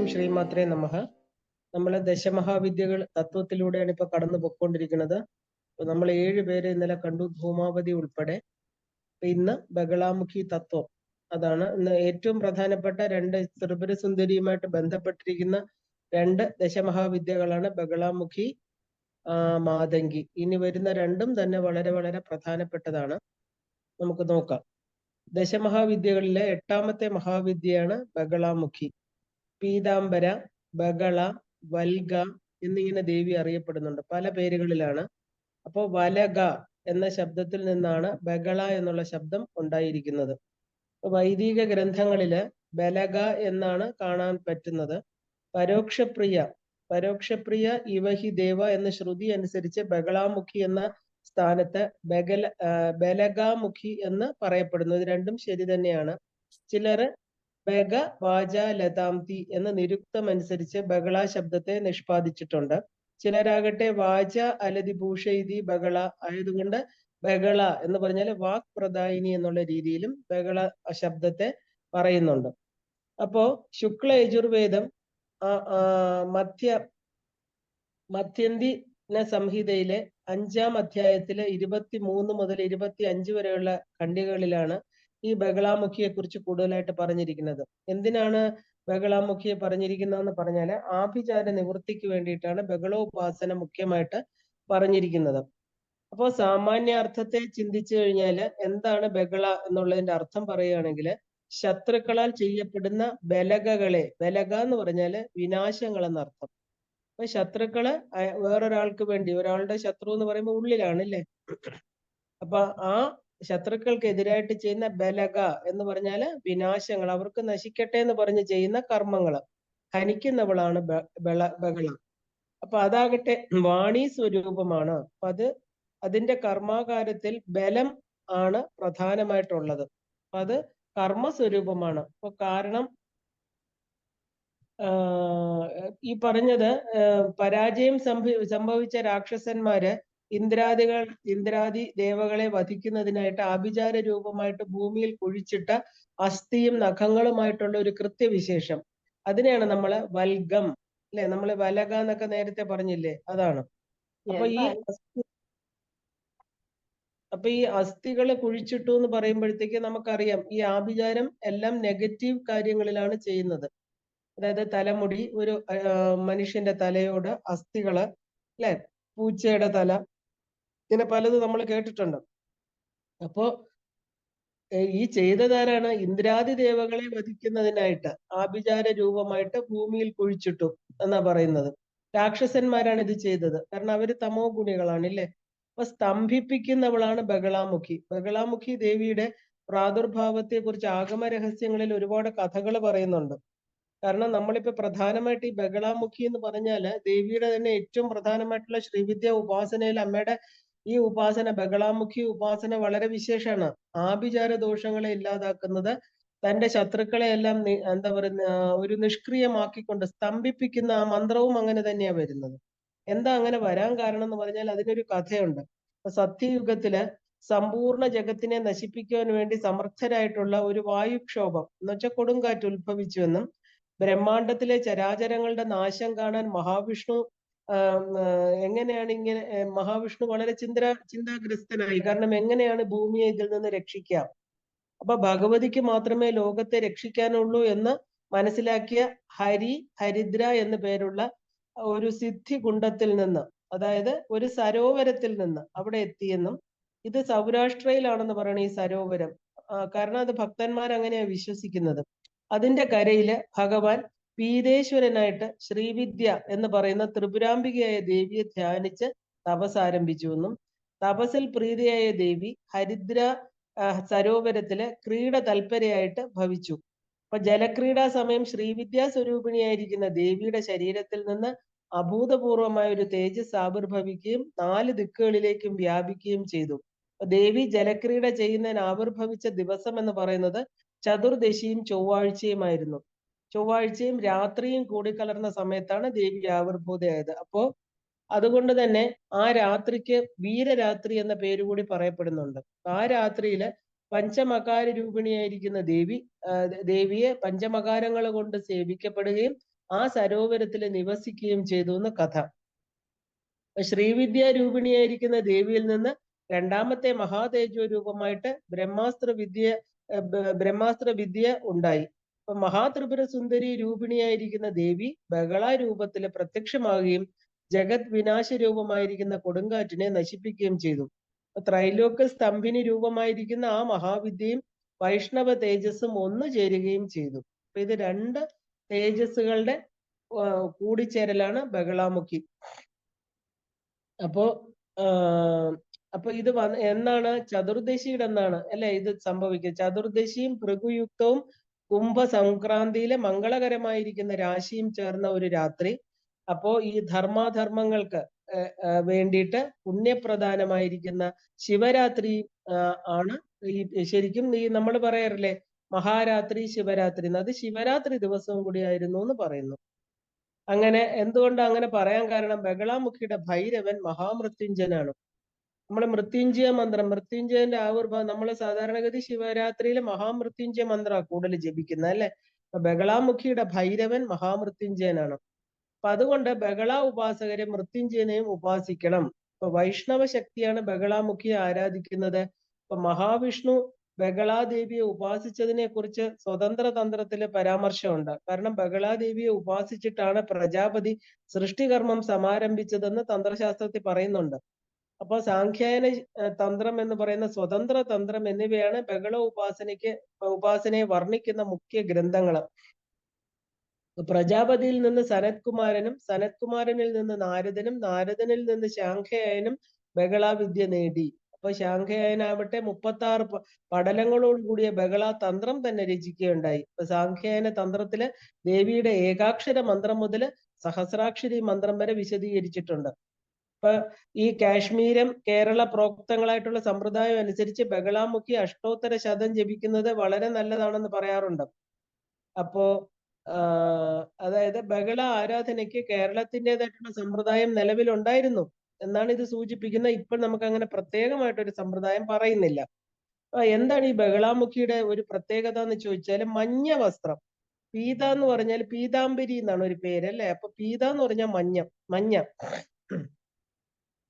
എല്ലാവർക്കും ശ്രീമാത്രേ നമഃ. നമ്മളെ ദശമഹാവിദ്യകൾ തത്വത്തിലൂടെയാണ് ഇപ്പൊ കടന്നു പൊയ്ക്കൊണ്ടിരിക്കുന്നത്. നമ്മൾ 7 പേരെ ഇന്നലെ കണ്ടു, ധൂമാവതി ഉൾപ്പെടെ. ഇന്ന് ബഗളാമുഖി തത്വം, അതാണ് ഇന്ന് ഏറ്റവും പ്രധാനപ്പെട്ട 2 ത്രിപുര സുന്ദരിയുമായിട്ട് ബന്ധപ്പെട്ടിരിക്കുന്ന 2 ദശമഹാവിദ്യകളാണ് ബഗളാമുഖി, മാതങ്കി. ഇനി വരുന്ന 2ഉം തന്നെ വളരെ വളരെ പ്രധാനപ്പെട്ടതാണ്. നമുക്ക് നോക്കാം. ദശമഹാവിദ്യകളിലെ 8ാമത്തെ മഹാവിദ്യയാണ് ബഗളാമുഖി. പീതാംബര, ബഗള, വൽഗ എന്നിങ്ങനെ ദേവി അറിയപ്പെടുന്നുണ്ട്. പല പേരുകളിലാണ്. അപ്പോൾ വലഗ എന്ന ശബ്ദത്തിൽ നിന്നാണ് ബഗള എന്നുള്ള ശബ്ദം ഉണ്ടായിരിക്കുന്നത്. വൈദിക ഗ്രന്ഥങ്ങളില് ബലഗ എന്നാണ് കാണാൻ പറ്റുന്നത്. പരോക്ഷപ്രിയ ഇവഹി ദേവ എന്ന ശ്രുതി അനുസരിച്ച് ബഗളാമുഖി എന്ന സ്ഥാനത്ത് ബലഗാമുഖി എന്ന് പറയപ്പെടുന്നു. ഇത് രണ്ടും ശരി തന്നെയാണ്. ചിലർ ബഗ വാച ലതാംതി എന്ന നിരുക്തം അനുസരിച്ച് ബഗള ശബ്ദത്തെ നിഷ്പാദിച്ചിട്ടുണ്ട്. ചിലരാകട്ടെ വാച അലതി ഭൂഷയിതി ബഗള ആയതുകൊണ്ട് ബഗള എന്ന് പറഞ്ഞാൽ വാക് പ്രദായിനി എന്നുള്ള രീതിയിലും ബഗള ശബ്ദത്തെ പറയുന്നുണ്ട്. അപ്പോ ശുക്ല യജുർവേദം മധ്യന്തിന സംഹിതയിലെ 5ാം അധ്യായത്തിലെ 23 മുതൽ 25 വരെയുള്ള ഖണ്ഡികകളിലാണ് ഈ ബഗളാമുഖിയെ കുറിച്ച് കൂടുതലായിട്ട് പറഞ്ഞിരിക്കുന്നത്. എന്തിനാണ് ബഗളാമുഖിയെ പറഞ്ഞിരിക്കുന്നതെന്ന് പറഞ്ഞാല് ആഭിചാര നിവൃത്തിക്ക് വേണ്ടിയിട്ടാണ് ബഗളോപാസന മുഖ്യമായിട്ട് പറഞ്ഞിരിക്കുന്നത്. അപ്പോൾ സാമാന്യ അർത്ഥത്തെ ചിന്തിച്ചു കഴിഞ്ഞാല് എന്താണ് ബഗള എന്നുള്ളതിന്റെ അർത്ഥം പറയുകയാണെങ്കിൽ ശത്രുക്കളാൽ ചെയ്യപ്പെടുന്ന ബലഗകളെ, ബലഗ എന്ന് പറഞ്ഞാല് വിനാശങ്ങൾ എന്നർത്ഥം. അപ്പൊ ശത്രുക്കള് വേറൊരാൾക്ക് വേണ്ടി, ഒരാളുടെ ശത്രു എന്ന് പറയുമ്പോൾ ഉള്ളിലാണ് അല്ലേ. അപ്പൊ ആ ശത്രുക്കൾക്ക് എതിരായിട്ട് ചെയ്യുന്ന ബലഗ എന്ന് പറഞ്ഞാല് വിനാശങ്ങൾ, അവർക്ക് നശിക്കട്ടെ എന്ന് പറഞ്ഞ് ചെയ്യുന്ന കർമ്മങ്ങൾ ഹനിക്കുന്നവളാണ് ബഗള. അപ്പൊ അതാകട്ടെ വാണി സ്വരൂപമാണ്. അപ്പൊ അതിന്റെ കർമാകാരത്തിൽ ബലം ആണ് പ്രധാനമായിട്ടുള്ളത്. അത് കർമ്മസ്വരൂപമാണ്. അപ്പൊ കാരണം ഈ പറഞ്ഞത് പരാജയം സംഭവിച്ച രാക്ഷസന്മാര് ഇന്ദ്രാദി ദേവകളെ വധിക്കുന്നതിനായിട്ട് ആഭിചാര രൂപമായിട്ട് ഭൂമിയിൽ കുഴിച്ചിട്ട അസ്ഥിയും നഖങ്ങളുമായിട്ടുള്ള ഒരു കൃത്യവിശേഷം, അതിനെയാണ് നമ്മള് വൽഗം അല്ലെ, നമ്മള് വലക എന്നൊക്കെ നേരത്തെ പറഞ്ഞില്ലേ, അതാണ്. അപ്പൊ ഈ അസ്ഥികള് കുഴിച്ചിട്ടു എന്ന് പറയുമ്പോഴത്തേക്ക് നമുക്കറിയാം ഈ ആഭിചാരം എല്ലാം നെഗറ്റീവ് കാര്യങ്ങളിലാണ് ചെയ്യുന്നത്. അതായത് തലമുടി, ഒരു മനുഷ്യന്റെ തലയോട് അസ്ഥികള് അല്ലെ, പൂച്ചയുടെ തല, ഇങ്ങനെ പലതും നമ്മൾ കേട്ടിട്ടുണ്ട്. അപ്പോ ഈ ചെയ്തതാരാണ്? ഇന്ദ്രാദി ദേവകളെ വധിക്കുന്നതിനായിട്ട് ആഭിചാര രൂപമായിട്ട് ഭൂമിയിൽ കുഴിച്ചിട്ടു എന്നാ പറയുന്നത്. രാക്ഷസന്മാരാണ് ഇത് ചെയ്തത്. കാരണം അവര് തമോ ഗുണികളാണ് ഇല്ലേ. അപ്പൊ സ്തംഭിപ്പിക്കുന്നവളാണ് ബഗളാമുഖി. ബഗളാമുഖി ദേവിയുടെ പ്രാദുർഭാവത്തെ കുറിച്ച് ആഗമ രഹസ്യങ്ങളിൽ ഒരുപാട് കഥകൾ പറയുന്നുണ്ട്. കാരണം നമ്മളിപ്പോ പ്രധാനമായിട്ട് ഈ ബഗളാമുഖി എന്ന് പറഞ്ഞാല് ദേവിയുടെ തന്നെ ഏറ്റവും പ്രധാനമായിട്ടുള്ള ശ്രീവിദ്യ ഉപാസനയിൽ അമ്മയുടെ ഈ ഉപാസന, ബഗളാമുഖി ഉപാസന വളരെ വിശേഷമാണ്. ആഭിചാര ദോഷങ്ങളെ ഇല്ലാതാക്കുന്നത്, തന്റെ ശത്രുക്കളെ എല്ലാം എന്താ പറയുന്ന ഒരു നിഷ്ക്രിയമാക്കിക്കൊണ്ട് സ്തംഭിപ്പിക്കുന്ന ആ മന്ത്രവും അങ്ങനെ തന്നെയാ വരുന്നത്. എന്താ അങ്ങനെ വരാൻ കാരണം എന്ന് പറഞ്ഞാൽ അതിനൊരു കഥയുണ്ട്. സത്യയുഗത്തില് സമ്പൂർണ്ണ ജഗത്തിനെ നശിപ്പിക്കുവാൻ വേണ്ടി സമർത്ഥരായിട്ടുള്ള ഒരു വായുക്ഷോഭം എന്ന് വെച്ചാൽ കൊടുങ്കാറ്റ് ഉത്ഭവിച്ചുവെന്നും ബ്രഹ്മാണ്ടത്തിലെ ചരാചരങ്ങളുടെ നാശം കാണാൻ മഹാവിഷ്ണു എങ്ങനെയാണ് ഇങ്ങനെ, മഹാവിഷ്ണു വളരെ ചിന്താഗ്രസ്തനായി. കാരണം എങ്ങനെയാണ് ഭൂമിയെ ഇതിൽ നിന്ന് രക്ഷിക്കാം, അപ്പൊ ഭഗവതിക്ക് മാത്രമേ ലോകത്തെ രക്ഷിക്കാനുള്ളൂ എന്ന് മനസ്സിലാക്കിയ ഹരിദ്ര എന്നു പേരുള്ള ഒരു സിദ്ധി കുണ്ടത്തിൽ നിന്ന്, അതായത് ഒരു സരോവരത്തിൽ നിന്ന് അവിടെ എത്തിയെന്നും, ഇത് സൗരാഷ്ട്രയിലാണെന്ന് പറയണം ഈ സരോവരം. കാരണം അത് ഭക്തന്മാർ അങ്ങനെയാ വിശ്വസിക്കുന്നത്. അതിന്റെ കരയില് ഭഗവാൻ പീതേശ്വരനായിട്ട് ശ്രീവിദ്യ എന്ന് പറയുന്ന ത്രിപുരാംബികയായ ദേവിയെ ധ്യാനിച്ച് തപസ് ആരംഭിച്ചു എന്നും, തപസ്സിൽ പ്രീതിയായ ദേവി ഹരിദ്ര സരോവരത്തില് ക്രീഡ തൽപരയായിട്ട് ഭവിച്ചു. അപ്പൊ ജലക്രീഡാ സമയം ശ്രീവിദ്യാ സ്വരൂപിണിയായിരിക്കുന്ന ദേവിയുടെ ശരീരത്തിൽ നിന്ന് അഭൂതപൂർവമായ ഒരു തേജസ് ആവിർഭവിക്കുകയും 4 ദിക്കുകളിലേക്കും വ്യാപിക്കുകയും ചെയ്തു. ദേവി ജലക്രീഡ ചെയ്യുന്നതിന് ആവിർഭവിച്ച ദിവസം എന്ന് പറയുന്നത് ചതുർദശിയും ചൊവ്വാഴ്ചയുമായിരുന്നു. ചൊവ്വാഴ്ചയും രാത്രിയും കൂടിക്കലർന്ന സമയത്താണ് ദേവി ആവിർഭൂതയായത്. അപ്പോ അതുകൊണ്ട് തന്നെ ആ രാത്രിക്ക് വീരരാത്രി എന്ന പേര് കൂടി പറയപ്പെടുന്നുണ്ട്. ആ രാത്രിയില് പഞ്ചമകാര രൂപിണിയായിരിക്കുന്ന ദേവിയെ പഞ്ചമകാരങ്ങൾ കൊണ്ട് സേവിക്കപ്പെടുകയും ആ സരോവരത്തിൽ നിവസിക്കുകയും ചെയ്തു എന്ന് കഥ. ശ്രീവിദ്യാ രൂപിണിയായിരിക്കുന്ന ദേവിയിൽ നിന്ന് രണ്ടാമത്തെ മഹാതേജോ രൂപമായിട്ട് ബ്രഹ്മാസ്ത്ര വിദ്യ ഉണ്ടായി. അപ്പൊ മഹാത്രിപുര സുന്ദരി രൂപിണിയായിരിക്കുന്ന ദേവി ബഹള രൂപത്തിൽ പ്രത്യക്ഷമാവുകയും ജഗത് വിനാശ രൂപമായിരിക്കുന്ന കൊടുങ്കാറ്റിനെ നശിപ്പിക്കുകയും ചെയ്തു. ത്രൈലോക്യ സ്തംഭിനി രൂപമായിരിക്കുന്ന ആ മഹാവിദ്യയും വൈഷ്ണവ തേജസ്സും ഒന്നു ചേരുകയും ചെയ്തു. അപ്പൊ ഇത് രണ്ട് തേജസ്സുകളുടെ കൂടിച്ചേരലാണ് ബഹളാമുഖി. അപ്പോ അപ്പൊ ഇത് എന്നാണ്? ചതുർദശിയുടെ എന്നാണ് അല്ലെ ഇത് സംഭവിക്കുക. ചതുർദശിയും ഭൃഗുയുക്തവും കുംഭ സംക്രാന്തിയിലെ മംഗളകരമായിരിക്കുന്ന രാശിയും ചേർന്ന ഒരു രാത്രി. അപ്പോ ഈ ധർമാധർമ്മങ്ങൾക്ക് വേണ്ടിയിട്ട് പുണ്യപ്രധാനമായിരിക്കുന്ന ശിവരാത്രി ആണ് ഈ ശരിക്കും ഈ നമ്മൾ പറയാറില്ലേ മഹാരാത്രി ശിവരാത്രി, അത് ശിവരാത്രി ദിവസവും കൂടിയായിരുന്നു എന്ന് പറയുന്നു. അങ്ങനെ എന്തുകൊണ്ട് അങ്ങനെ പറയാൻ കാരണം ബഹളാമുഖിയുടെ ഭൈരവൻ മഹാമൃത്യുഞ്ജനാണ്. നമ്മൾ മൃത്യുഞ്ജയ മന്ത്രം, മൃത്യുഞ്ജയന്റെ ആവിർഭാവം നമ്മൾ സാധാരണഗതി ശിവരാത്രിയിൽ മഹാമൃത്യുഞ്ജയ മന്ത്രമാണ് കൂടുതൽ ജപിക്കുന്നത് അല്ലെ. ബഹളാമുഖിയുടെ ഭൈരവൻ മഹാമൃത്യുഞ്ജയനാണ്. അപ്പൊ അതുകൊണ്ട് ബഹള ഉപാസകരെ മൃത്യുഞ്ജയനെയും ഉപാസിക്കണം. ഇപ്പൊ വൈഷ്ണവ ശക്തിയാണ് ബഹളാമുഖിയെ ആരാധിക്കുന്നത്. ഇപ്പൊ മഹാവിഷ്ണു ബഹളാദേവിയെ ഉപാസിച്ചതിനെ കുറിച്ച് സ്വതന്ത്ര തന്ത്രത്തില് പരാമർശമുണ്ട്. കാരണം ബഹളാദേവിയെ ഉപാസിച്ചിട്ടാണ് പ്രജാപതി സൃഷ്ടികർമ്മം സമാരംഭിച്ചതെന്ന് തന്ത്രശാസ്ത്രത്തിൽ പറയുന്നുണ്ട്. അപ്പൊ സാഖ്യായന തന്ത്രം എന്ന് പറയുന്ന സ്വതന്ത്ര തന്ത്രം എന്നിവയാണ് ബഹള ഉപാസനയെ വർണ്ണിക്കുന്ന മുഖ്യ ഗ്രന്ഥങ്ങൾ. പ്രജാപതിയിൽ നിന്ന് സനത്കുമാരനും, സനത്കുമാരനിൽ നിന്ന് നാരദനും, നാരദനിൽ നിന്ന് ശാഖയായനും ബഹളാവിദ്യ നേടി. അപ്പൊ ശാഖയായനാവട്ടെ 36 പടലങ്ങളോട് കൂടിയ ബഹള തന്ത്രം തന്നെ രചിക്കുകയുണ്ടായി. ഇപ്പൊ സാഖ്യായന തന്ത്രത്തില് ദേവിയുടെ ഏകാക്ഷര മന്ത്രം മുതൽ സഹസ്രാക്ഷരി മന്ത്രം വരെ വിശദീകരിച്ചിട്ടുണ്ട്. ഇപ്പൊ ഈ കാശ്മീരം കേരള പ്രോക്തങ്ങളായിട്ടുള്ള സമ്പ്രദായം അനുസരിച്ച് ബഹളാമുഖി അഷ്ടോത്തര ശതം ജപിക്കുന്നത് വളരെ നല്ലതാണെന്ന് പറയാറുണ്ട്. അപ്പോ അതായത് ബഹള ആരാധനയ്ക്ക് കേരളത്തിൻ്റെതായിട്ടുള്ള സമ്പ്രദായം നിലവിലുണ്ടായിരുന്നു എന്നാണ് ഇത് സൂചിപ്പിക്കുന്നത്. ഇപ്പോൾ നമുക്ക് അങ്ങനെ പ്രത്യേകമായിട്ടൊരു സമ്പ്രദായം പറയുന്നില്ല. എന്താണ് ഈ ബഹളാമുഖിയുടെ ഒരു പ്രത്യേകത എന്ന് ചോദിച്ചാൽ മഞ്ഞ വസ്ത്രം. പീത എന്ന് പറഞ്ഞാൽ പീതാംബരി എന്നാണ് ഒരു പേര് അല്ലെ. അപ്പൊ പീത എന്ന് പറഞ്ഞാൽ മഞ്ഞ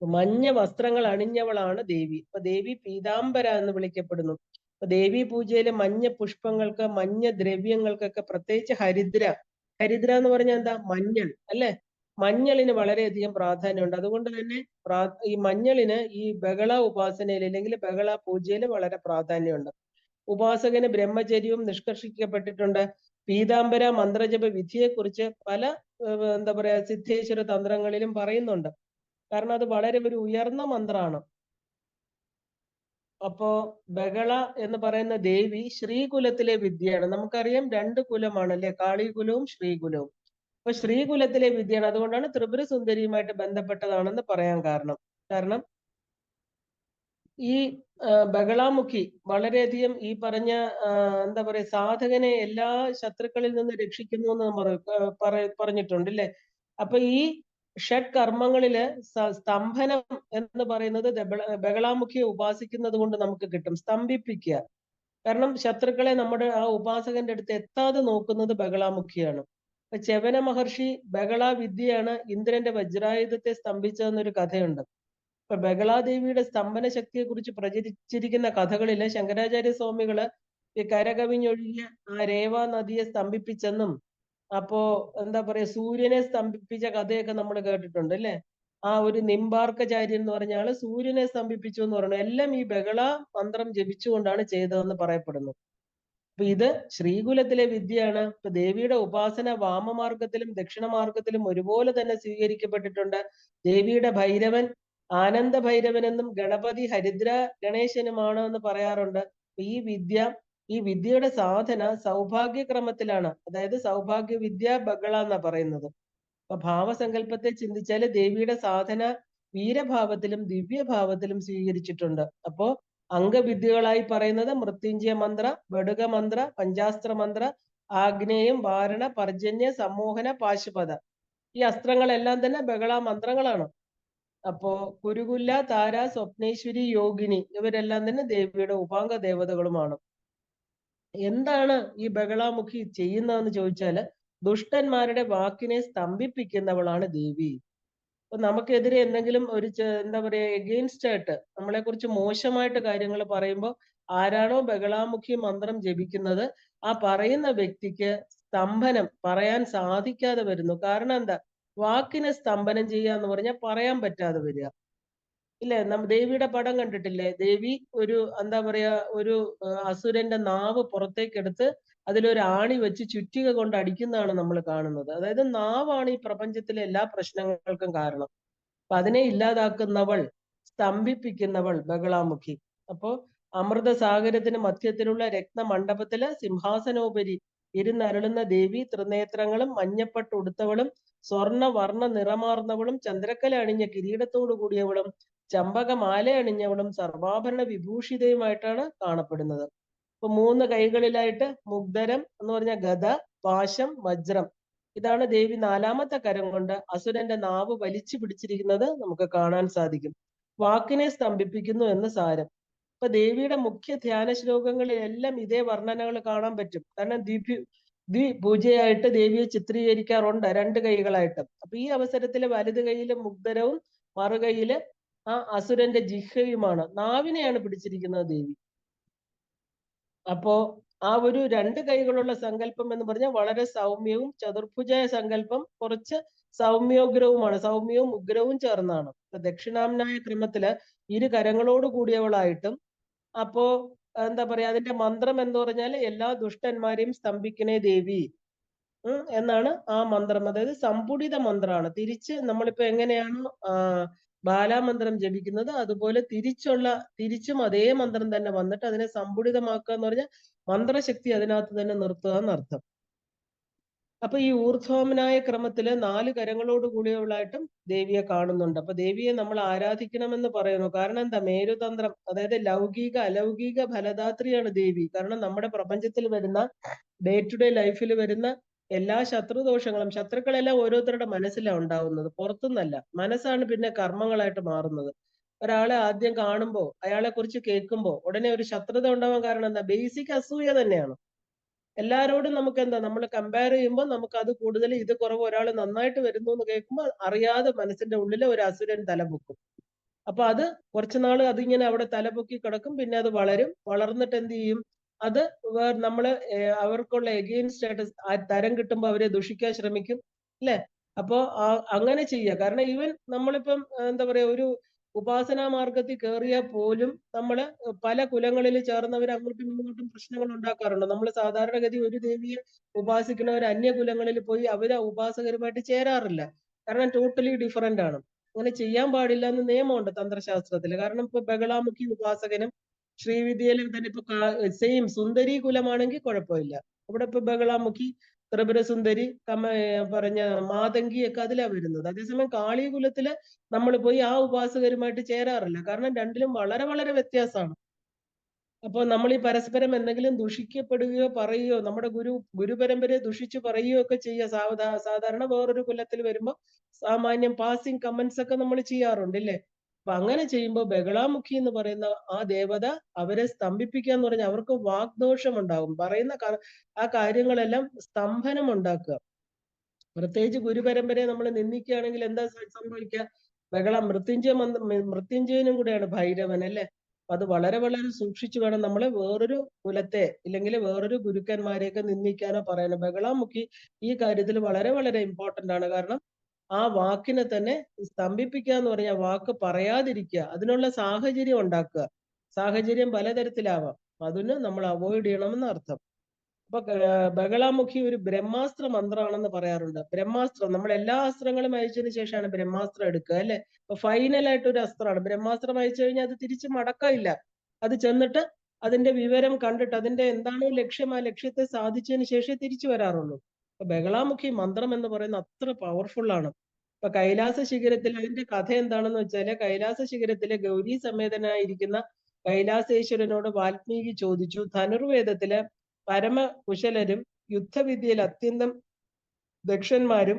മഞ്ഞ വസ്ത്രങ്ങൾ അണിഞ്ഞവളാണ് ദേവി. അപ്പൊ ദേവി പീതാംബര എന്ന് വിളിക്കപ്പെടുന്നു. അപ്പൊ ദേവി പൂജയിലെ മഞ്ഞ പുഷ്പങ്ങൾക്ക്, മഞ്ഞ ദ്രവ്യങ്ങൾക്കൊക്കെ, പ്രത്യേകിച്ച് ഹരിദ്ര എന്ന് പറഞ്ഞാൽ എന്താ? മഞ്ഞൾ അല്ലെ. മഞ്ഞളിന് വളരെയധികം പ്രാധാന്യമുണ്ട്. അതുകൊണ്ട് തന്നെ ഈ മഞ്ഞളിന് ഈ ബഹള ഉപാസനയിൽ അല്ലെങ്കിൽ ബഹള പൂജയിൽ വളരെ പ്രാധാന്യമുണ്ട്. ഉപാസകന് ബ്രഹ്മചര്യവും നിഷ്കർഷിക്കപ്പെട്ടിട്ടുണ്ട്. പീതാംബര മന്ത്രജപ വിധിയെക്കുറിച്ച് പല എന്താ പറയാ സിദ്ധേശ്വര തന്ത്രങ്ങളിലും പറയുന്നുണ്ട്. കാരണം അത് വളരെ ഒരു ഉയർന്ന മന്ത്രമാണ്. അപ്പോ ബഹള എന്ന് പറയുന്ന ദേവി ശ്രീകുലത്തിലെ വിദ്യയാണ്. നമുക്കറിയാം 2 കുലമാണ് അല്ലെ, കാളികുലവും ശ്രീകുലവും. അപ്പൊ ശ്രീകുലത്തിലെ വിദ്യയാണ്. അതുകൊണ്ടാണ് ത്രിപുര സുന്ദരിയുമായിട്ട് ബന്ധപ്പെട്ടതാണെന്ന് പറയാൻ കാരണം ഈ ബഹളാമുഖി വളരെയധികം ഈ പറഞ്ഞ എന്താ പറയാ സാധകനെ എല്ലാ ശത്രുക്കളിൽ നിന്ന് രക്ഷിക്കുന്നു എന്ന് പറഞ്ഞിട്ടുണ്ട് അല്ലെ. അപ്പൊ ഈ ഷഡ് കർമ്മങ്ങളില് സ്തംഭനം എന്ന് പറയുന്നത് ബഹളാമുഖിയെ ഉപാസിക്കുന്നത് കൊണ്ട് നമുക്ക് കിട്ടും. സ്തംഭിപ്പിക്കുക. കാരണം ശത്രുക്കളെ നമ്മുടെ ആ ഉപാസകന്റെ അടുത്ത് എത്താതെ നോക്കുന്നത് ബഹളാമുഖിയാണ്. അപ്പൊ ചെവന മഹർഷി ബഹള വിദ്യയാണ് ഇന്ദ്രന്റെ വജ്രായുധത്തെ സ്തംഭിച്ചതെന്നൊരു കഥയുണ്ട്. ഇപ്പൊ ബഹളാദേവിയുടെ സ്തംഭന ശക്തിയെ കുറിച്ച് പ്രചരിച്ചിരിക്കുന്ന കഥകളില് ശങ്കരാചാര്യ സ്വാമികള് ഈ കരകവിഞ്ഞൊഴുകിയ ആ രേവ നദിയെ സ്തംഭിപ്പിച്ചെന്നും അപ്പോ എന്താ പറയാ സൂര്യനെ സ്തംഭിപ്പിച്ച കഥയൊക്കെ നമ്മൾ കേട്ടിട്ടുണ്ട് അല്ലെ. ആ ഒരു നിംബാർക്കചാര്യൻ എന്ന് പറഞ്ഞ ആള് സൂര്യനെ സ്തംഭിപ്പിച്ചു എന്ന് പറഞ്ഞു. എല്ലാം ഈ ബഹള മന്ത്രം ജപിച്ചുകൊണ്ടാണ് ചെയ്തതെന്ന് പറയപ്പെടുന്നു. അപ്പൊ ഇത് ശ്രീകുലത്തിലെ വിദ്യയാണ്. ഇപ്പൊ ദേവിയുടെ ഉപാസന വാമമാർഗത്തിലും ദക്ഷിണമാർഗത്തിലും ഒരുപോലെ തന്നെ സ്വീകരിക്കപ്പെട്ടിട്ടുണ്ട്. ദേവിയുടെ ഭൈരവൻ ആനന്ദ ഭൈരവൻ എന്നും ഗണപതി ഹരിദ്ര ഗണേശനുമാണ് എന്ന് പറയാറുണ്ട്. ഈ വിദ്യയുടെ സാധന സൗഭാഗ്യക്രമത്തിലാണ്. അതായത് സൗഭാഗ്യ വിദ്യ ബഹള എന്നാ പറയുന്നത്. അപ്പൊ ഭാവസങ്കല്പത്തെ ചിന്തിച്ചാല് ദേവിയുടെ സാധന വീരഭാവത്തിലും ദിവ്യഭാവത്തിലും സ്വീകരിച്ചിട്ടുണ്ട്. അപ്പോ അംഗവിദ്യകളായി പറയുന്നത് മൃത്യുഞ്ജയ മന്ത്ര, ബടുക മന്ത്ര, പഞ്ചാസ്ത്ര മന്ത്ര, ആഗ്നേയം, വാരണ, പർജന്യ, സമ്മോഹന, പാശുപത. ഈ അസ്ത്രങ്ങളെല്ലാം തന്നെ ബഹള മന്ത്രങ്ങളാണ്. അപ്പോ കുരുകുല്ല, താര, സ്വപ്നേശ്വരി, യോഗിനി ഇവരെല്ലാം തന്നെ ദേവിയുടെ ഉപാംഗ ദേവതകളുമാണ്. എന്താണ് ഈ ബഹളാമുഖി ചെയ്യുന്നതെന്ന് ചോദിച്ചാല് ദുഷ്ടന്മാരുടെ വാക്കിനെ സ്തംഭിപ്പിക്കുന്നവളാണ് ദേവി. അപ്പൊ നമുക്കെതിരെ എന്തെങ്കിലും ഒരു എന്താ പറയാ എഗെയിൻസ്റ്റ് ആയിട്ട് നമ്മളെ കുറിച്ച് മോശമായിട്ട് കാര്യങ്ങൾ പറയുമ്പോൾ ആരാണോ ബഗളാമുഖി മന്ത്രം ജപിക്കുന്നത് ആ പറയുന്ന വ്യക്തിക്ക് സ്തംഭനം പറയാൻ സാധിക്കാതെ വരുന്നു. കാരണം എന്താ? വാക്കിനെ സ്തംഭനം ചെയ്യുക എന്ന് പറഞ്ഞാൽ പറയാൻ പറ്റാതെ വരിക. ഇല്ലേ? ദേവിയുടെ പടം കണ്ടിട്ടില്ലേ? ദേവി ഒരു എന്താ പറയാ ഒരു അസുരന്റെ നാവ് പുറത്തേക്കെടുത്ത് അതിലൊരു ആണി വെച്ച് ചുറ്റിക കൊണ്ട് അടിക്കുന്നതാണ് നമ്മൾ കാണുന്നത്. അതായത് നാവാണ് ഈ പ്രപഞ്ചത്തിലെ എല്ലാ പ്രശ്നങ്ങൾക്കും കാരണം. അപ്പൊ അതിനെ ഇല്ലാതാക്കുന്നവൾ, സ്തംഭിപ്പിക്കുന്നവൾ ബഗളാമുഖി. അപ്പോ അമൃതസാഗരത്തിന് മധ്യത്തിലുള്ള രത്നമണ്ഡപത്തില് സിംഹാസനോപരി ഇരുന്നരുളുന്ന ദേവി ത്രിനേത്രങ്ങളും മഞ്ഞപ്പട്ട് ഉടുത്തവളും സ്വർണ്ണ വർണ്ണ നിറമാർന്നവളും ചന്ദ്രക്കല അണിഞ്ഞ കിരീടത്തോടു കൂടിയവളും ചമ്പകമാല അണിഞ്ഞവളും സർവാഭരണ വിഭൂഷിതയുമായിട്ടാണ് കാണപ്പെടുന്നത്. ഇപ്പൊ 3 കൈകളിലായിട്ട് മുഗ്ധരം എന്ന് പറഞ്ഞ ഗദ, പാശം, വജ്രം. ഇതാണ് ദേവി 4ാമത്തെ കരം കൊണ്ട് അസുരന്റെ നാവ് വലിച്ചു പിടിച്ചിരിക്കുന്നത് നമുക്ക് കാണാൻ സാധിക്കും. വാക്കിനെ സ്തംഭിപ്പിക്കുന്നു എന്ന് സാരം. ഇപ്പൊ ദേവിയുടെ മുഖ്യ ധ്യാന ശ്ലോകങ്ങളിലെല്ലാം ഇതേ വർണ്ണനകൾ കാണാൻ പറ്റും. കാരണം പൂജയായിട്ട് ദേവിയെ ചിത്രീകരിക്കാറുണ്ട് 2 കൈകളായിട്ട്. അപ്പൊ ഈ അവസരത്തില് വലത് കൈയില് മുഗ്ധരവും മറുകൈയില് ആ അസുരന്റെ ജിഹ്വയുമാണ്, നാവിനെയാണ് പിടിച്ചിരിക്കുന്നത് ദേവി. അപ്പോ ആ ഒരു 2 കൈകളുള്ള സങ്കല്പം എന്ന് പറഞ്ഞാൽ വളരെ സൗമ്യവും, ചതുർഭുജ സങ്കല്പം കുറച്ച് സൗമ്യോഗ്രവുമാണ്. സൗമ്യവും ഉഗ്രവും ചേർന്നാണ്. ദക്ഷിണാംനായ ക്രമത്തില് 2 കരങ്ങളോട് കൂടിയവളായിട്ടും അപ്പോ എന്താ പറയാ അതിന്റെ മന്ത്രം എന്ന് പറഞ്ഞാൽ എല്ലാ ദുഷ്ടന്മാരെയും സ്തംഭിക്കണേ ദേവി എന്നാണ് ആ മന്ത്രം. അതായത് സമ്പുടിത മന്ത്രമാണ്. തിരിച്ച് നമ്മളിപ്പോ എങ്ങനെയാണോ ബാലാമന്ത്രം ജപിക്കുന്നത് അതുപോലെ തിരിച്ചും അതേ മന്ത്രം തന്നെ വന്നിട്ട് അതിനെ സമ്പുടിതമാക്കുക എന്ന് പറഞ്ഞാൽ മന്ത്രശക്തി അതിനകത്ത് തന്നെ നിർത്തുക എന്നർത്ഥം. അപ്പൊ ഈ ഊർധ്വമനായ ക്രമത്തില് 4 കരങ്ങളോട് കൂടിയവളായിട്ടും ദേവിയെ കാണുന്നുണ്ട്. അപ്പൊ ദേവിയെ നമ്മൾ ആരാധിക്കണമെന്ന് പറയുന്നു. കാരണം എന്താ? മേരുതന്ത്രം, അതായത് ലൗകിക അലൗകിക ഫലദാത്രിയാണ് ദേവി. കാരണം നമ്മുടെ പ്രപഞ്ചത്തിൽ വരുന്ന ഡേ ടു ഡേ ലൈഫിൽ വരുന്ന എല്ലാ ശത്രുദോഷങ്ങളും, ശത്രുക്കളെല്ലാം ഓരോരുത്തരുടെ മനസ്സിലാണ് ഉണ്ടാവുന്നത്, പുറത്തുനിന്നല്ല. മനസ്സാണ് പിന്നെ കർമ്മങ്ങളായിട്ട് മാറുന്നത്. ഒരാളെ ആദ്യം കാണുമ്പോൾ അയാളെ കുറിച്ച് കേൾക്കുമ്പോൾ ഉടനെ ഒരു ശത്രുത ഉണ്ടാവാൻ കാരണം എന്താ? ബേസിക് അസൂയ തന്നെയാണ്. എല്ലാരോടും നമുക്ക് എന്താ, നമ്മൾ കമ്പയർ ചെയ്യുമ്പോൾ നമുക്ക് അത് കൂടുതൽ ഇത് കുറവ്, ഒരാൾ നന്നായിട്ട് വരുന്നു എന്ന് കേൾക്കുമ്പോൾ അറിയാതെ മനസ്സിന്റെ ഉള്ളിൽ ഒരു അസുരൻ തലപൊക്കും. അപ്പൊ അത് കുറച്ചുനാള് അതിങ്ങനെ അവിടെ തലപൊക്കി കിടക്കും. പിന്നെ അത് വളർന്നിട്ട് എന്ത് ചെയ്യും? അത് നമ്മള് അവർക്കുള്ള എഗെയിൻസ്റ്റ് ആയിട്ട് ആ തരം കിട്ടുമ്പോൾ അവരെ ദുഷിക്കാൻ ശ്രമിക്കും, അല്ലെ? അപ്പോ അങ്ങനെ ചെയ്യുക. കാരണം ഈവൻ നമ്മളിപ്പം എന്താ പറയാ ഒരു ഉപാസനാ മാർഗത്തിൽ കയറിയാൽ പോലും നമ്മള് പല കുലങ്ങളിൽ ചേർന്നവർ അങ്ങോട്ടും ഇങ്ങോട്ടും പ്രശ്നങ്ങൾ ഉണ്ടാക്കാറുണ്ട്. നമ്മൾ സാധാരണഗതി ഒരു ദേവിയെ ഉപാസിക്കുന്നവർ അന്യ കുലങ്ങളിൽ പോയി അവര് ഉപാസകരുമായിട്ട് ചേരാറില്ല. കാരണം ടോട്ടലി ഡിഫറെന്റ് ആണ്. അങ്ങനെ ചെയ്യാൻ പാടില്ല എന്ന് നിയമമുണ്ട് തന്ത്രശാസ്ത്രത്തിൽ. കാരണം ഇപ്പൊ ബഗളാമുഖി ഉപാസകനും ശ്രീവിദ്യയിലും തന്നെ ഇപ്പൊ സെയിം സുന്ദരി കുലമാണെങ്കിൽ കുഴപ്പമില്ല. ഇവിടെ ഇപ്പൊ ബഗളാമുഖി, ത്രിപുരസുന്ദരി, പറഞ്ഞ മാതങ്കി ഒക്കെ അതിലാ വരുന്നത്. അതേസമയം കാളി കുലത്തില് നമ്മൾ പോയി ആ ഉപാസകരുമായിട്ട് ചേരാറില്ല. കാരണം രണ്ടിലും വളരെ വളരെ വ്യത്യാസമാണ്. അപ്പൊ നമ്മൾ ഈ പരസ്പരം എന്തെങ്കിലും ദുഷിക്കപ്പെടുകയോ പറയുകയോ നമ്മുടെ ഗുരുപരമ്പരയെ ദുഷിച്ചു പറയുകയോ ഒക്കെ ചെയ്യുക സാധാരണ വേറൊരു കുലത്തിൽ വരുമ്പോൾ സാമാന്യം പാസിംഗ് കമന്റ്സ് ഒക്കെ നമ്മൾ ചെയ്യാറുണ്ട്, ഇല്ലേ? അപ്പൊ അങ്ങനെ ചെയ്യുമ്പോൾ ബഗളാമുഖി എന്ന് പറയുന്ന ആ ദേവത അവരെ സ്തംഭിപ്പിക്കുക എന്ന് പറഞ്ഞാൽ അവർക്ക് വാഗ്ദോഷം ഉണ്ടാകും. പറയുന്ന ആ കാര്യങ്ങളെല്ലാം സ്തംഭനം ഉണ്ടാക്കുക. പ്രത്യേകിച്ച് ഗുരുപരമ്പരയെ നമ്മൾ നിന്ദിക്കുകയാണെങ്കിൽ എന്താ സംഭവിക്കുക? മൃത്യുഞ്ജയനും കൂടെയാണ് ഭൈരവൻ, അല്ലെ? അത് വളരെ വളരെ സൂക്ഷിച്ചു വേണം നമ്മൾ വേറൊരു കുലത്തെ ഇല്ലെങ്കിൽ വേറൊരു ഗുരുക്കന്മാരെയൊക്കെ നിന്ദിക്കാനോ പറയാനോ. ബഗളാമുഖി ഈ കാര്യത്തിൽ വളരെ വളരെ ഇമ്പോർട്ടന്റ് ആണ്. കാരണം ആ വാക്കിനെ തന്നെ സ്തംഭിപ്പിക്കുക എന്ന് പറഞ്ഞാൽ വാക്ക് പറയാതിരിക്കുക, അതിനുള്ള സാഹചര്യം ഉണ്ടാക്കുക. സാഹചര്യം പലതരത്തിലാവാം, അതിന് നമ്മൾ അവോയ്ഡ് ചെയ്യണമെന്ന് അർത്ഥം. അപ്പൊ ബഗളാമുഖി ഒരു ബ്രഹ്മാസ്ത്ര മന്ത്രമാണെന്ന് പറയാറുണ്ട്. ബ്രഹ്മാസ്ത്രം, നമ്മൾ എല്ലാ അസ്ത്രങ്ങളും അയച്ചതിന് ശേഷമാണ് ബ്രഹ്മാസ്ത്രം എടുക്കുക, അല്ലെ? അപ്പൊ ഫൈനൽ ആയിട്ട് ഒരു അസ്ത്രമാണ്. ബ്രഹ്മാസ്ത്രം അയച്ചു കഴിഞ്ഞാൽ അത് തിരിച്ച് മടക്കമില്ല. അത് ചെന്നിട്ട് അതിന്റെ വിവരം കണ്ടിട്ട് അതിന്റെ എന്താണോ ലക്ഷ്യം ആ ലക്ഷ്യത്തെ സാധിച്ചതിന് ശേഷമേ തിരിച്ചു വരാറുള്ളൂ. അപ്പൊ ബഗളാമുഖി മന്ത്രം എന്ന് പറയുന്നത് അത്ര പവർഫുൾ ആണ്. ഇപ്പൊ കൈലാസ ശിഖരത്തിൽ അതിന്റെ കഥ എന്താണെന്ന് വെച്ചാല്, കൈലാസ ശിഖരത്തിലെ ഗൗരി സമേതനായിരിക്കുന്ന കൈലാസേശ്വരനോട് വാൽമീകി ചോദിച്ചു, ധനുർവേദത്തില് പരമകുശലരും യുദ്ധവിദ്യയിൽ അത്യന്തം ദക്ഷന്മാരും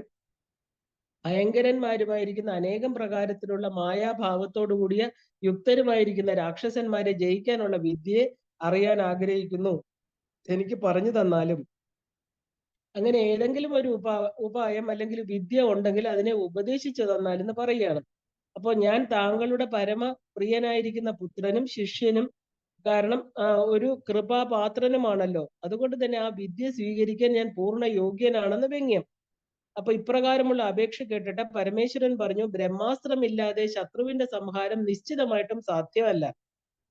ഭയങ്കരന്മാരുമായിരിക്കുന്ന അനേകം പ്രകാരത്തിലുള്ള മായാഭാവത്തോടു കൂടിയ യുക്തരുമായിരിക്കുന്ന രാക്ഷസന്മാരെ ജയിക്കാനുള്ള വിദ്യയെ അറിയാൻ ആഗ്രഹിക്കുന്നു. എനിക്ക് പറഞ്ഞു തന്നാലും അങ്ങനെ ഏതെങ്കിലും ഒരു ഉപായം അല്ലെങ്കിൽ വിദ്യ ഉണ്ടെങ്കിൽ അതിനെ ഉപദേശിച്ചു തന്നാലെന്ന് പറയുകയാണ്. അപ്പൊ ഞാൻ താങ്കളുടെ പരമ പ്രിയനായിരിക്കുന്ന പുത്രനും ശിഷ്യനും, കാരണം ഒരു കൃപാപാത്രനുമാണല്ലോ. അതുകൊണ്ട് തന്നെ ആ വിദ്യ സ്വീകരിക്കാൻ ഞാൻ പൂർണ്ണ യോഗ്യനാണെന്ന് വ്യംഗ്യം. അപ്പൊ ഇപ്രകാരമുള്ള അപേക്ഷ കേട്ടിട്ട് പരമേശ്വരൻ പറഞ്ഞു, ബ്രഹ്മാസ്ത്രമില്ലാതെ ശത്രുവിന്റെ സംഹാരം നിശ്ചിതമായിട്ടും സാധ്യമല്ല.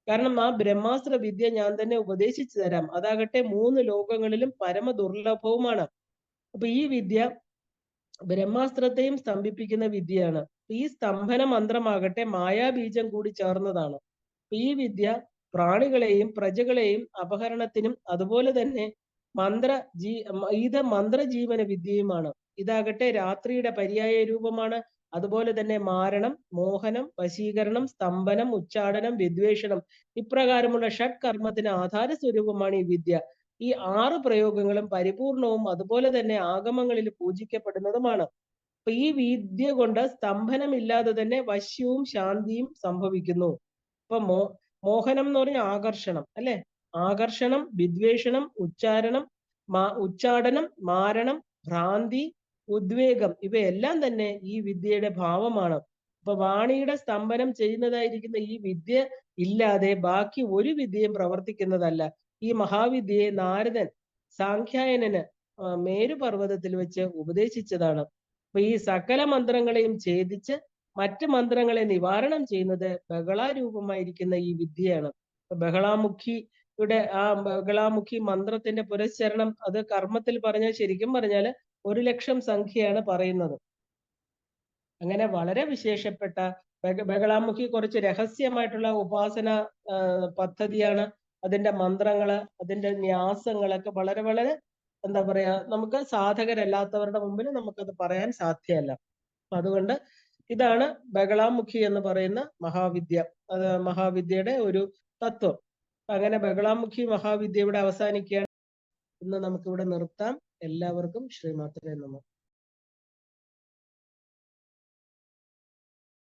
കാരണം ആ ബ്രഹ്മാസ്ത്ര വിദ്യ ഞാൻ തന്നെ ഉപദേശിച്ചു തരാം. അതാകട്ടെ 3 ലോകങ്ങളിലും പരമ ദുർലഭവുമാണ്. അപ്പൊ ഈ വിദ്യ ബ്രഹ്മാസ്ത്രത്തെയും സ്തംഭിപ്പിക്കുന്ന വിദ്യയാണ്. ഈ സ്തംഭന മന്ത്രമാകട്ടെ മായാബീജം കൂടി ചേർന്നതാണ്. ഈ വിദ്യ പ്രാണികളെയും പ്രജകളെയും അപഹരണത്തിനും അതുപോലെ തന്നെ ഇത് മന്ത്രജീവന വിദ്യയുമാണ്. ഇതാകട്ടെ രാത്രിയുടെ പര്യായ രൂപമാണ്. അതുപോലെ തന്നെ മാരണം, മോഹനം, വശീകരണം, സ്തംഭനം, ഉച്ചാടനം, വിദ്വേഷണം, ഇപ്രകാരമുള്ള ഷഡ്കർമ്മത്തിന് ആധാര സ്വരൂപമാണ് ഈ വിദ്യ. ഈ 6 പ്രയോഗങ്ങളും പരിപൂർണവും അതുപോലെ തന്നെ ആഗമങ്ങളിൽ പൂജിക്കപ്പെടുന്നതുമാണ്. അപ്പൊ ഈ വിദ്യ കൊണ്ട് സ്തംഭനമില്ലാതെ തന്നെ വശ്യവും ശാന്തിയും സംഭവിക്കുന്നു. ഇപ്പൊ മോഹനം എന്ന് പറഞ്ഞ ആകർഷണം, അല്ലെ? ആകർഷണം, വിദ്വേഷണം, ഉച്ചാടനം, മാരണം, ഭ്രാന്തി, ഉദ്വേഗം, ഇവയെല്ലാം തന്നെ ഈ വിദ്യയുടെ ഭാവമാണ്. അപ്പൊ വാണിയുടെ സ്തംഭനം ചെയ്യുന്നതായിരിക്കുന്ന ഈ വിദ്യ ഇല്ലാതെ ബാക്കി ഒരു വിദ്യയും പ്രവർത്തിക്കുന്നതല്ല. ഈ മഹാവിദ്യയെ നാരദൻ സാഖ്യായനന് മേരുപർവ്വതത്തിൽ വെച്ച് ഉപദേശിച്ചതാണ്. അപ്പൊ ഈ സകല മന്ത്രങ്ങളെയും ഛേദിച്ച് മറ്റ് മന്ത്രങ്ങളെ നിവാരണം ചെയ്യുന്നത് ബഹളാരൂപമായിരിക്കുന്ന ഈ വിദ്യയാണ്. ബഹളാമുഖിയുടെ ബഹളാമുഖി മന്ത്രത്തിന്റെ പുരസ്ചരണം അത് കർമ്മത്തിൽ പറഞ്ഞാൽ ശരിക്കും പറഞ്ഞാൽ 1,00,000 സംഖ്യയാണ് പറയുന്നത്. അങ്ങനെ വളരെ വിശേഷപ്പെട്ട ബഹളാമുഖി കുറച്ച് രഹസ്യമായിട്ടുള്ള ഉപാസന പദ്ധതിയാണ്. അതിന്റെ മന്ത്രങ്ങള്, അതിന്റെ ന്യാസങ്ങളൊക്കെ വളരെ വളരെ എന്താ പറയാ, നമുക്ക് സാധകരല്ലാത്തവരുടെ മുമ്പിൽ നമുക്കത് പറയാൻ സാധ്യമല്ല. അതുകൊണ്ട് ഇതാണ് ബഹളാമുഖി എന്ന് പറയുന്ന മഹാവിദ്യ. അത് മഹാവിദ്യയുടെ ഒരു തത്വം. അങ്ങനെ ബഹളാമുഖി മഹാവിദ്യ ഇവിടെ അവസാനിക്കുകയാണ്. ഇന്ന് നമുക്കിവിടെ നിർത്താം. എല്ലാവർക്കും ശ്രീമാത്രേ നമഃ.